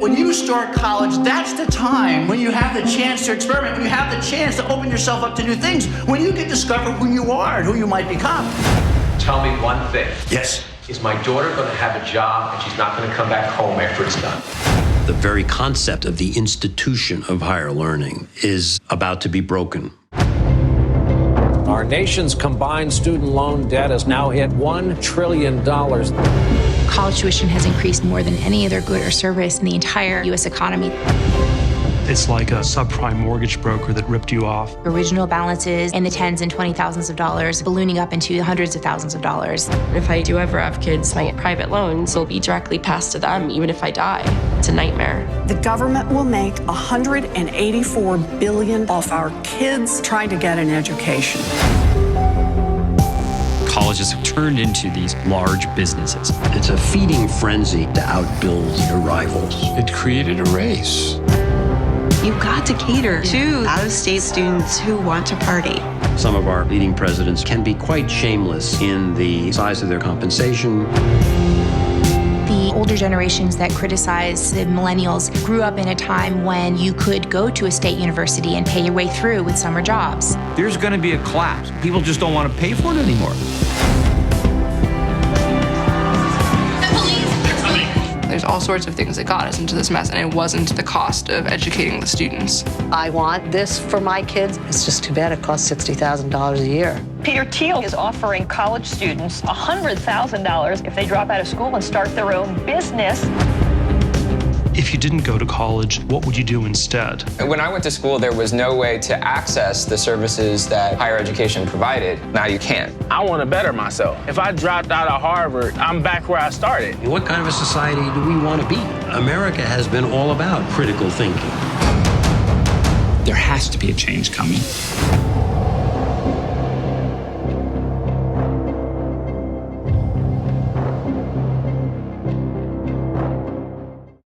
When you start college, that's the time when you have the chance to experiment, when you have the chance to open yourself up to new things, when you can discover who you are and who you might become. Tell me one thing. Yes. Is my daughter going to have a job and she's not going to come back home after it's done? The very concept of the institution of higher learning is about to be broken. Our nation's combined student loan debt has now hit $1 trillion. College tuition has increased more than any other good or service in the entire U.S. economy. It's like a subprime mortgage broker that ripped you off. Original balances in the tens and $20,000s of dollars, ballooning up into hundreds of thousands of dollars. If I do ever have kids, my private loans will be directly passed to them, even if I die. It's a nightmare. The government will make $184 billion off our kids trying to get an education. Colleges have turned into these large businesses. It's a feeding frenzy to outbuild your rivals. It created a race. You've got to cater to out-of-state students who want to party. Some of our leading presidents can be quite shameless in the size of their compensation. The older generations that criticize the millennials grew up in a time when you could go to a state university and pay your way through with summer jobs. There's going to be a collapse. People just don't want to pay for it anymore. There's all sorts of things that got us into this mess, and it wasn't the cost of educating the students. I want this for my kids. It's just too bad it costs $60,000 a year. Peter Thiel is offering college students $100,000 if they drop out of school and start their own business. If you didn't go to college, what would you do instead? When I went to school, there was no way to access the services that higher education provided. Now you can. I want to better myself. If I dropped out of Harvard, I'm back where I started. What kind of a society do we want to be? America has been all about critical thinking. There has to be a change coming.